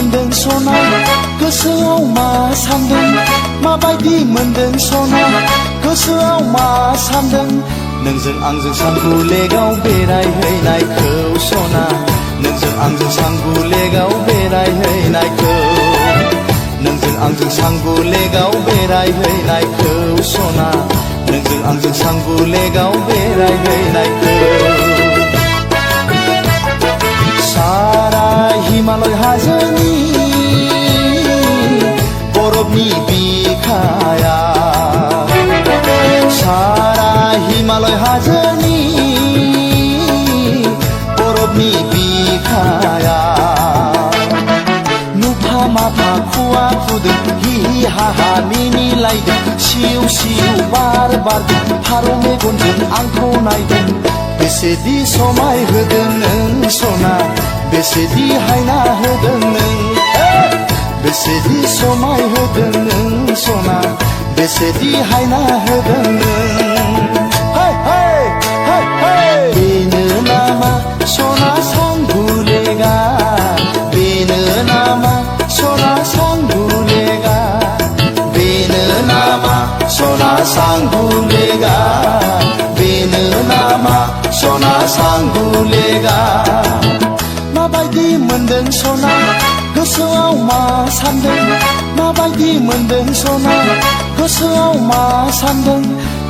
मोनदों सना गोसोआव मा सानदों माबायदि मोनदों सना गोसोआव मा सानदों नोंजों आंजों सांगुलेगाव बेरायहैनायखौ सना नोंजों आंजों सांगुलेगाव बेरायहैनायखौ नोंजों आंजों सांगुलेगाव बेरायहैनायखौ सना नोंजों आंजों सांगुलेगाव बेरायहैनायखौ सारा हिमालय हाजोनि बरफनि बिखाया सारा हिमालय हाजोनि बरफनि बिखाया नुफा माफा खुवा खुदों हि हा हा मिनिलायदों सिउ सिउ बार बारदों फारौ मेगनजों आंखौ नायदों बेसेदि समाय होदों नों सना बेसेदि हायना होदों नों बेसेदि समाय होदों नों सना बेसेदि हायना होदों नों बेनो नामा सना सांगुलेगा बेनो नामा सना सांगुलेगा बेनो नामा सना सांगुलेगा बेनो नामा सना सांगुलेगा माबायदि मोनदों सना गोसोआव मा सानदों माबायदि मोनदों सना गोसोआव मा सानदों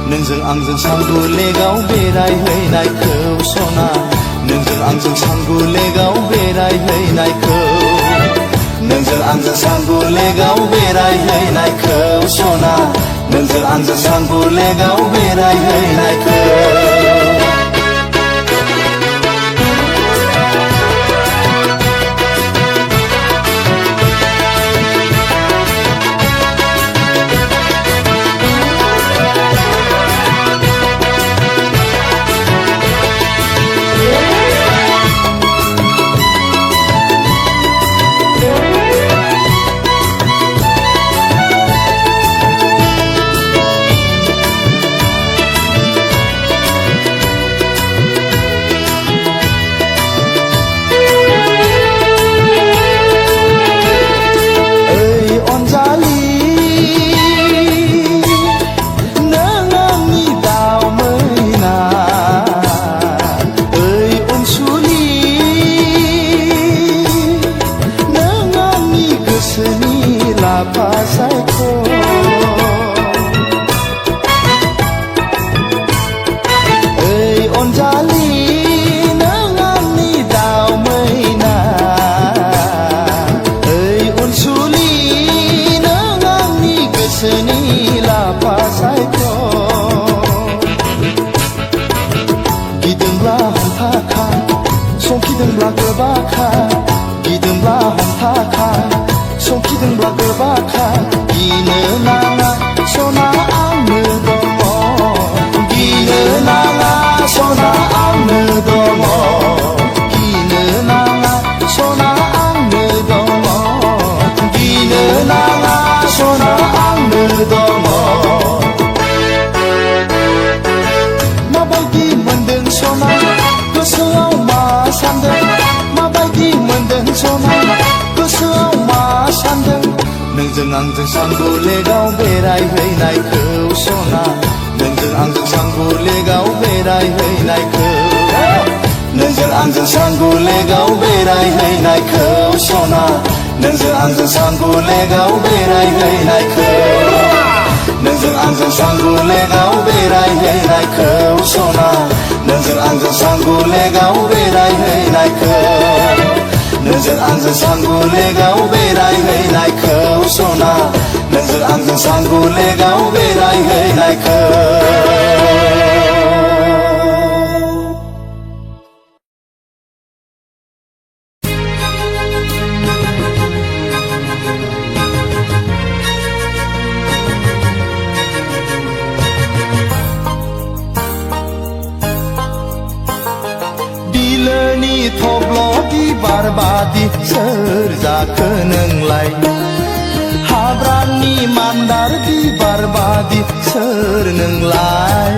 नोंजों आंजों सांगुलेगाव बेरायहैनायखौ सना नोंजों आंजों सांगुलेगाव बेरायहैनायखौ नोंजों आंजों सांगुलेगाव बेरायहैनायखौ सना नोंजों आंजों सांगुलेगाव बेरायहैनायखौ संखिदोंब्ला गोबाखा गिदोंब्ला हमथाखा संखिदोंब्ला गोबाखा गिनो नाङा सना आंनो दङ गिनो नाङा सना आंनो दङ गिनो नाङा सना आंनो दङ गिनो नाङा सना आंनो दङ माबायदि मोनदों सना गोसोआव मा सानदों माबायदि मोनदों सना गोसोआव मा सानदों नोंजों आंजों सांगुलेगाव बेरायहैनायखौ सना नोंजों आंजों सांगुलेगाव बेरायहैनायखौ नोंजों आंजों सांगुलेगाव बेरायहैनायखौ सना नोंजों आंजों सांगुलेगाव बेरायहैनायखौ नोंजों आंजों सांगुलेगाव बेरायहैनायखौ सना नोंजों आंजों सांगुलेगाव बेरायहैनायखौ नोंजों आंजों सांगुलेगाव बेरायहैनायखौ सना नोंजों आंजों सांगुलेगाव बेरायहैनायखौ बारबादि सोर जाखो नोंलाय हाब्रानि मान्दार बिबार बादि सोर नोंलाय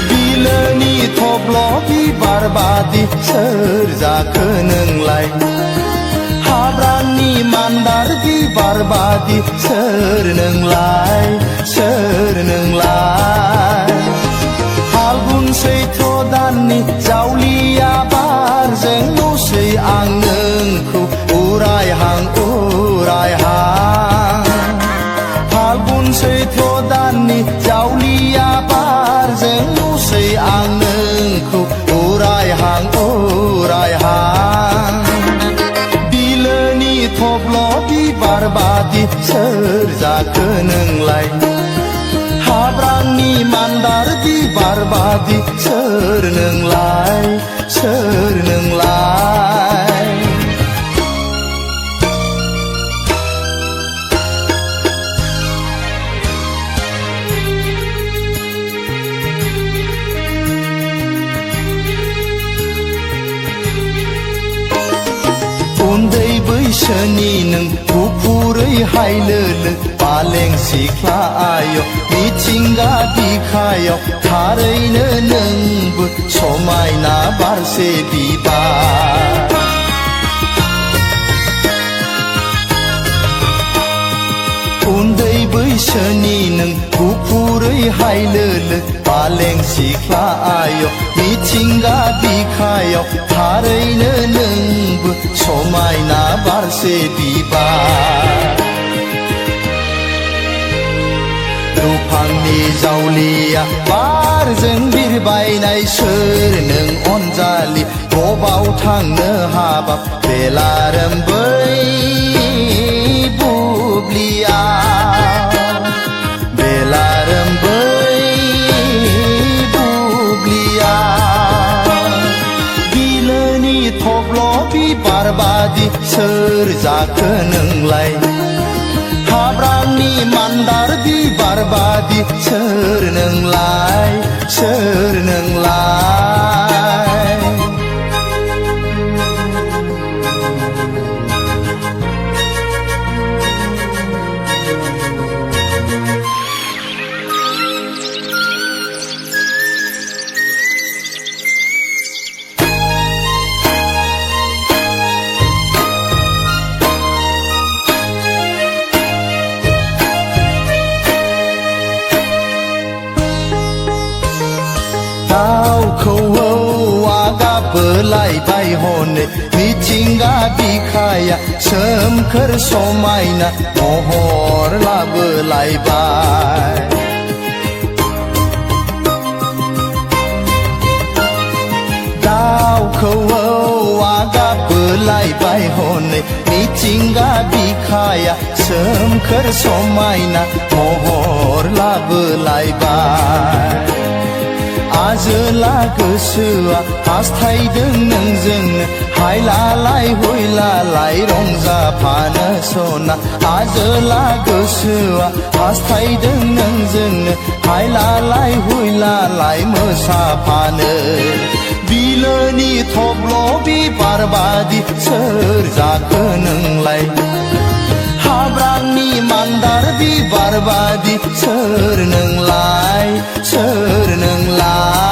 बिलोनि थब थब्ल' बिबार बादि सोर जाखो नोंलाय हाब्रांनि मान्दार बिबार बादि सोर नोंलाय सोर नोंलाय फाल्गुन सैथ्र दाननि जावलिया बारजों दसे आं नोंखौ उरायहां उरायहां फाल्गुन सैथ्र दाननि जावलिया बारजों दसे आं नोंखौ उरायहां उरायहां बिलोनि थब्ल' बिबार बादि सोर जाखो नोंलाय हाब्रांनि मान्दार बिबार बादि सोर नोंलाय सोर नोंलाय उन्दै बैसोनि नों गुफुरै हायलोलो पालें सिख्ला आय मिथिंगा बिखायाव थारैनो नोंबो समायना बारसे बिबार उन्दै बैसोनि नों गुफुरै हायलोलो पालें सिख्ला आय मिथिंगा बिखायाव थारैनो नोंबो समायना बारसे बिबार दुफांनि जावलिया बारजों बिरबायनाय सोर नों अनजालि बबाव थांनो हाबाब बेलारोम बै बुब्लिया बेलारोम बै बुब्लिया बिलोनि थब्ल' बिबार बादि सोर जाखो नोंलाय हाब्रांनि मान्दार बिबार बादि सोर नोंलाय सोर नोंलाय दाउखौआ गाबोलायबाय हनै मिथिंगा बिखाया सोमखोर समायना महर लाबोलायबाय दाउखौआ गाबोलायबाय हनै मिथिंगा बिखाया सोमखोर समायना महर लाबोलायबाय आजोला गोसोआ हास्थायदों नोंजोंनो हायलालाय हुइलालाय रंजाफानो सना आजोला गोसोआ हास्थायदों नोंजोंनो हायलालाय हुइलालाय मोसाफानो बिलोनि थब्ल' बिबार बादि सोर जाखो नोंलाय हाब्रांनि मान्दार बिबार बादि सोर नोंलाय सोर नोंलाय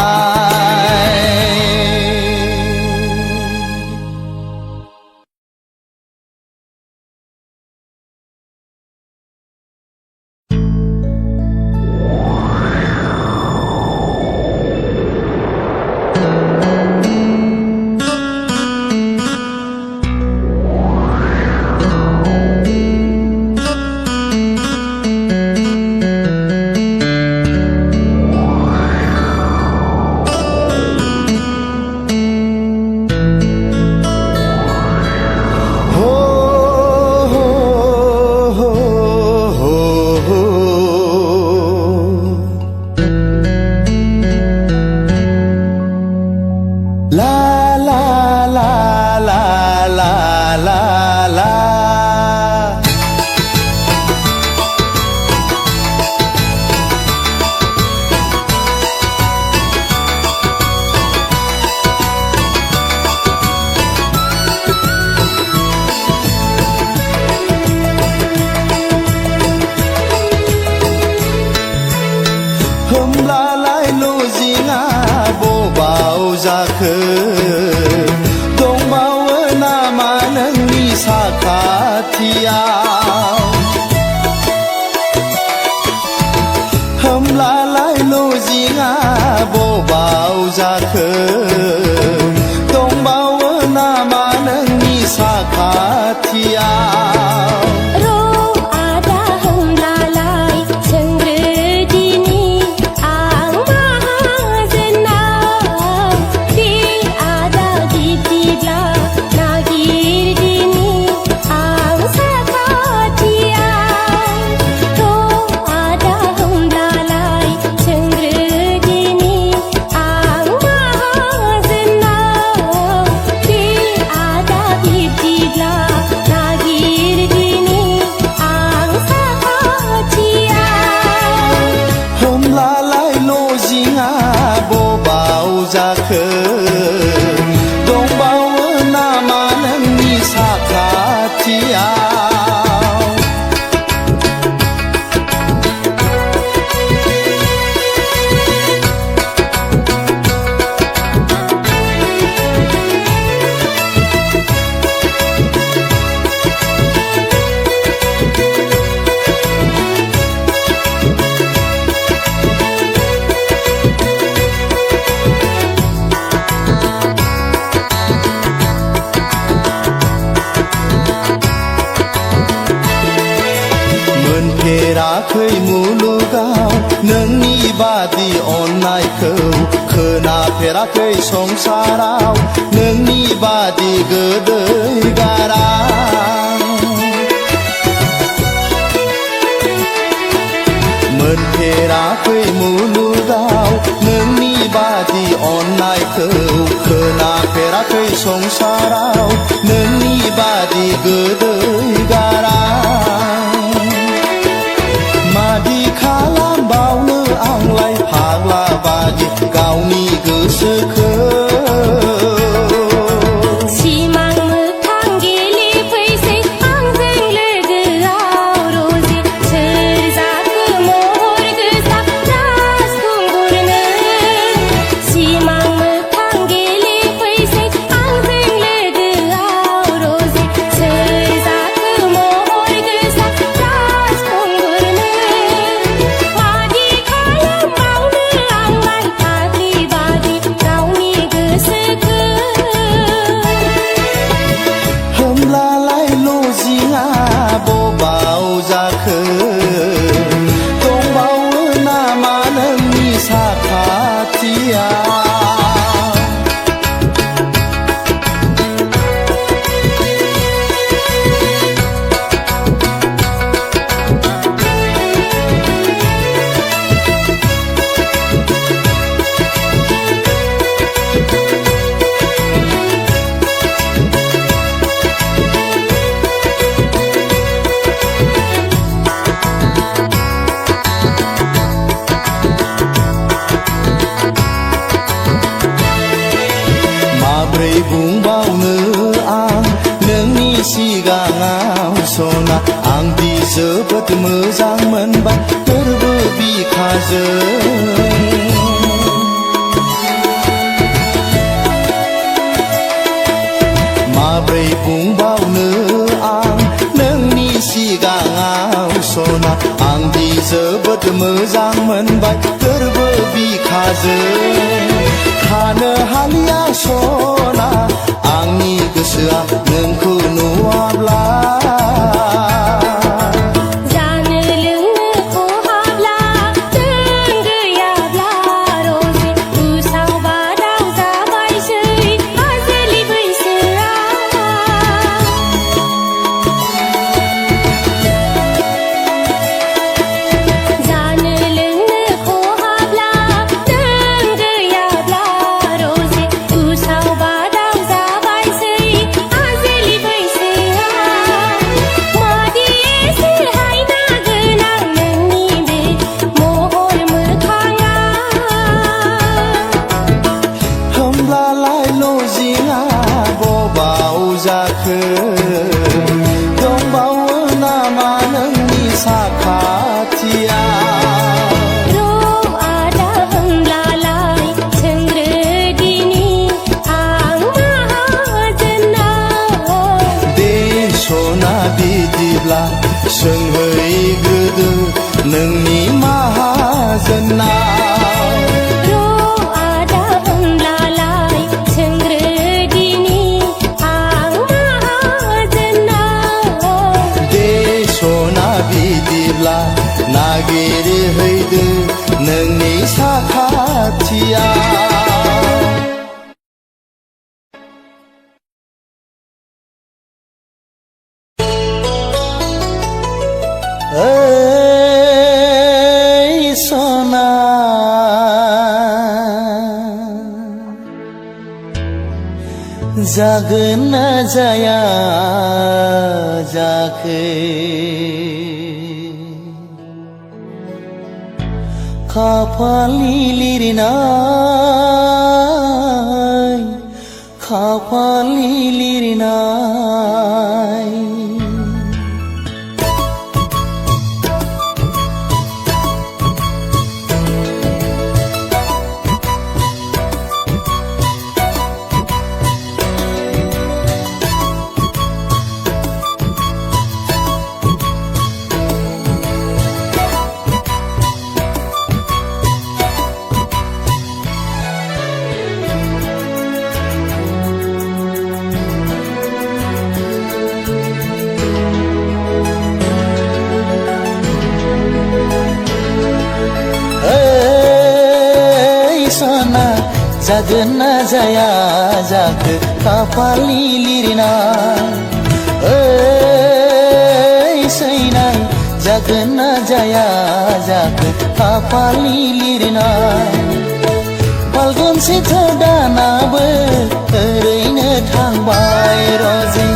जाखो दंबावो नामा नोंनि साखाथियाव होमब्लालाय लजिंआ बबाव जाखो दंबावो नामा नोंनि साखाथियाव जाखो दंबावो नामा नोंनि साखाथियाव मोनफेराखै मुलुगाव नोंनि बादि अननायखौ खोनाफेराखै संसाराव नोंनि बादि गोदै गारां मोनफेराखै मुलुगाव नोंनि बादि अननायखौ खोनाफेराखै संसाराव नोंनि बादि गोदै गारां मादि खालामबावनो आंलाय फाग्ला बादि गावनि गोसोखौ सिमां मोखां गेलेफैसै आंजों लोगोआव रजे सोर जाखो महर गोसा राजखुंगुरनो सिमां मोखां गेलेफैसै आंजों लोगोआव रजे सोर जाखो महर गोसा राजखुंगुरनो मादि खालामबावनो आंलाय फाग्लि बादि गावनि गोसोखौ होमब्लालाय लजिंआ बबाव जाखो दंबावो नामा नोंनि साखाथियाव माब्रै बुंबावनो आं नोंनि सिगाङाव सना आंदि जोबोद मोजां मोनबाय गोरबो बिखाजों माब्रै बुंबावनो आं नोंनि सिगाङाव सना आंदि जोबोद मोजां मोनबाय गोरबो बिखाजों थानो हालिया सना आंनि गोसोआ नोंखौ नुवाब्ला जानो लोंनो खहाब्ला जों गैयाब्ला रजे उसाव बादाव जाबायसै आजोलि बैसोआ जानो लोंनो खहाब्ला जों गैयाब्ला रजे उसाव बादाव जाबायसै आजोलि बैसोआ मादि एसे हायना गोनां नोंनि बे महर मोखाङा होमब्लालाय लजिंआ बबाव जाखो दंबावो नामा नोंनि साखाथियाव र' आदा होमब्लालाय सोंग्रोदिनि बिदिब्ला सोंहैग्रोदो नोंनि माहाजोनाव र' आदा होनब्लालाय सोंग्रोदिनि आं माहाजोनाव दे सना बिदिब्ला नागिरहैदो नोंनि साखाथियाव ओइ सना जागोन ना जाया जाखो खाफालनि लिरनाय जागोन ना जाया जाखो खाफालनि लिरनाय ओइ सैनाय जागोन ना जाया जाखो खाफालनि लिरनाय फाल्गुन सैथ्र दानाबो ओरैनो थांबाय रजे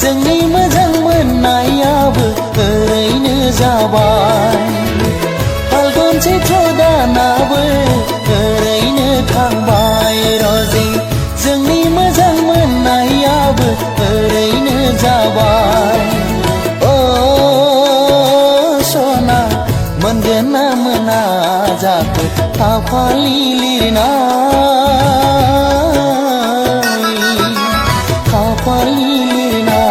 जोंनि मोजां मोननायाबो ओरैनो जाबाय फाल्गुन सैथ्र दानाबो ओरैनो थांबाय रजे जोंनि मोजां मोननायाबो ओरैनो जाबाय अ सना मोनगोन ना मोना जाखो खाफालनि लिरनाय खाफालनि लिरनाय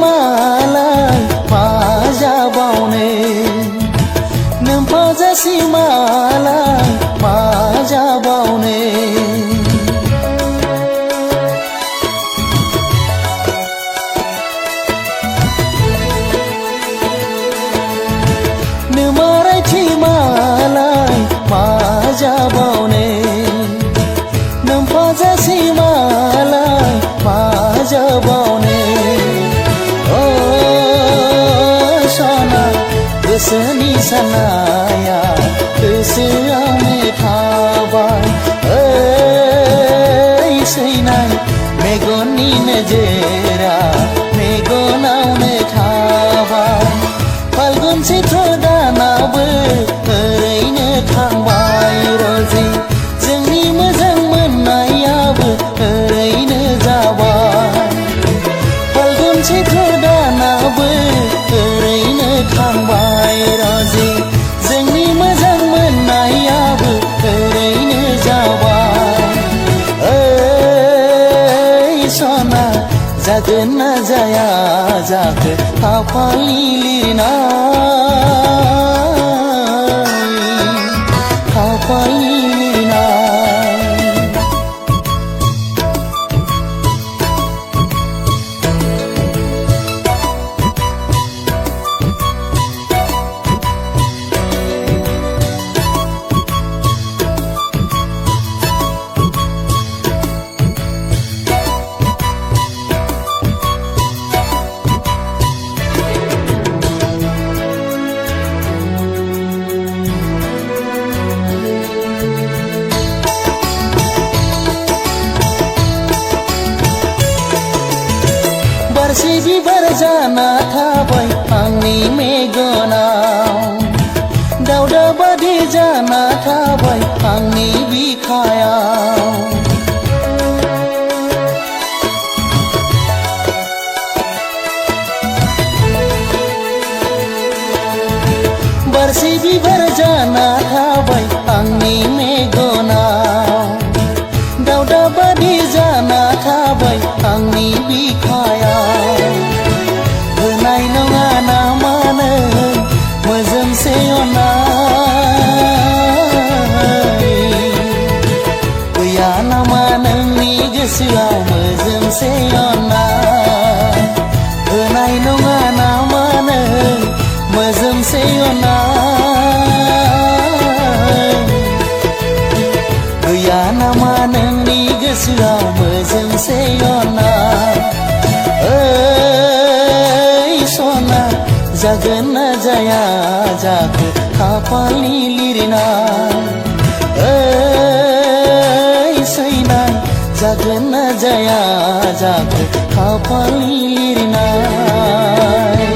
मालाय मा जाबावनो नोमफाजासि मालाय मा जाबावनो नोमारायथि मालाय मा जाबावनो नोमफाजासि मालाय मा जाबावनो गोसोनि साननाया गोसोआवनो थाबाय ओइ सैनाय मेगननि नोजोरा मेगनावनो थाबाय फाल्गुन सैथ्र दानाबो ओरैनो थांबाय रजे जोंनि मोजां मोननायाबो ओरैनो जाबाय फाल्गुन सैथ्र दानाबो ओरैनो थांबाय रजे जोंनि मोजां मोननायाबो ओरैनो जाबाय ओइ सना जागोन ना जाया जाखो खाफालनि लिरनाय खाफालनि लिरनाय जाना थाबाय आंनि मेगनाव दावदा बादि जाना थाबाय आंनि बिखायाव बारसे बिबार जाना थाबाय आंनि मेगनाव दावदा बादि जाना थाबाय आंनि बिखायाव होनाय नङा ना मानो मोजोमसे अननाय गैया नामा नोंनि गोसोआव मोजोमसे अननाय होनाय नङा ना मानो मोजोमसे अननाय गैया नामा नोंनि गोसोआव मोजोमसे अननाय ओइ सना जागोन ना जाया जाखो खाफालनि लिरनाय ओइ सैनाय जागोन ना जाया जाखो खाफालनि लिरनाय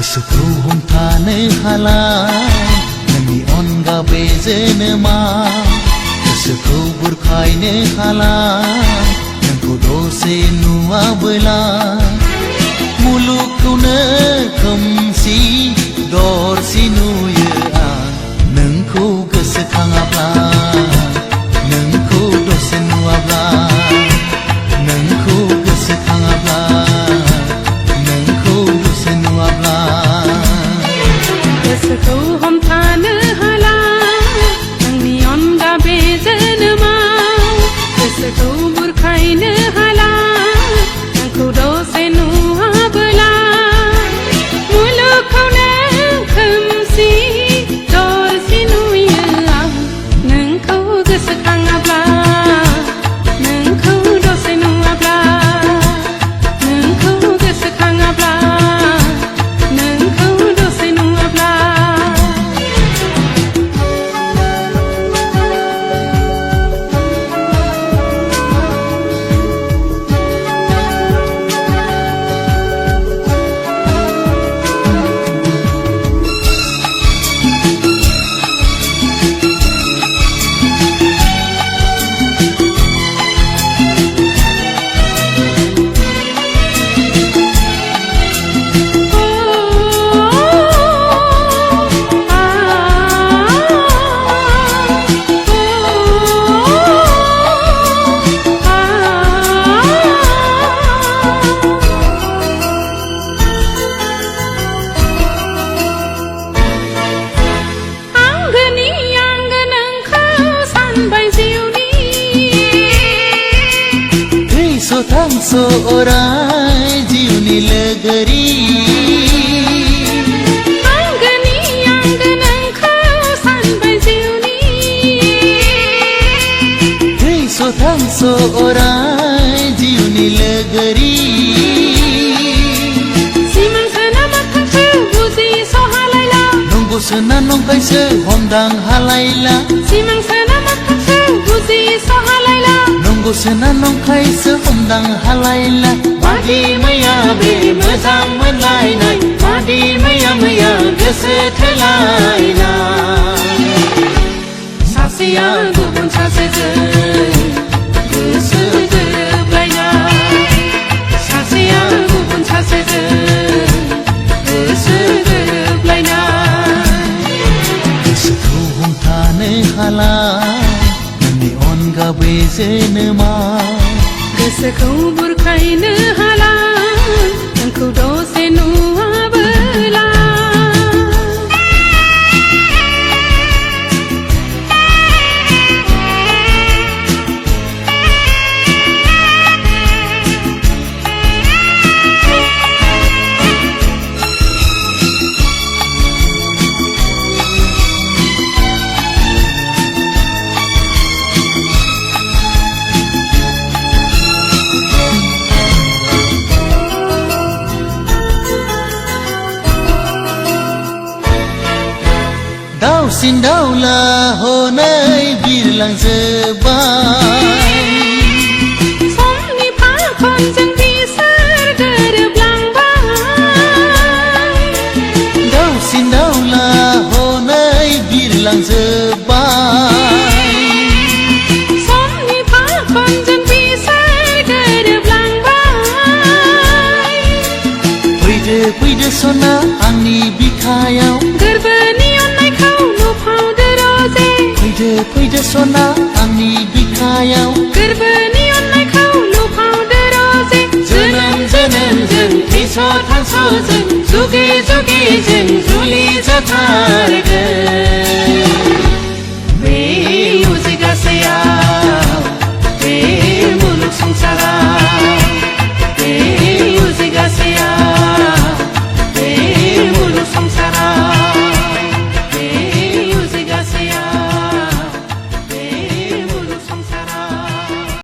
गोसोखौ हमथानो हाला नोंनि अनगा बे जोनोमाव गोसोखौ बुरखायनो हाला नोंखौ दसे नुवाबोला मुलुगखौनो खोमसि दरसि नुयो आं नोंखौ गोसोखाङाब्ला नोंखौ दसे नुवाब्ला नोंखौ गोसोखाङाब्ला नोंखौ दसे नुवाब्ला गोसोखौ हमथानो हाला नोंनि अनगा बे जोनोमाव गोसोखौ बुरखायनो हाला नोंखौ दसे नुवाबोला मुलुगखौनो खोमसि दरसि नुयो आं नोंखौ गोसोखाङाब्ला नोंखौ दसे नुवाब्ला नोंखौ गोसोखाङाब्ला नोंखौ दसे नुवाब्ला थांस अराय जिउनि लोगोरि आंगोनि आंगो नोंखौ सानबाय जिउनि थैस थांस अराय जिउनि लोगोरि सिमांसोना मोखांसो बुजिस हालायला नंगौसोना नंखायसो हमदां हालायला सिमांसोना मोखांसो बुजिस हालायला नंगौसोना नंखायसो हमदां हालायला मादि मैया बे मोजां मोनलायनाय मादि मैया गोसो थोलायनाय सासेया गुबुन सासेजों गोसो गोरोबलायनाय सासेया गुबुन सासेजों गोसो गोरोबलायनाय गोसोखौ हमथानो हाला नोंनि अनगा बे जोनोमाव गोसोखौ बुरखायनो हाला नोंखौ दसे नुवाबोला दाउसिन दाउला हनै बिरलांजोब्बाय समनि फाखनजों बिसोर गोरोबलांबाय दाउसिन दाउला हनै बिरलांजोब्बाय समनि फाखनजों बिसोर गोरोबलांबाय फैदो फैदो सना आंनि बिखायाव गोरबोनि अननायखौ नुफावदो रजे फैदो फैदो सना आंनि बिखायाव गोरबोनि अननायखौ नुफावदो रजे जोनोम जोनोमजों थैस थांस जों जुगे जुगे जों जुलि जाथारगोन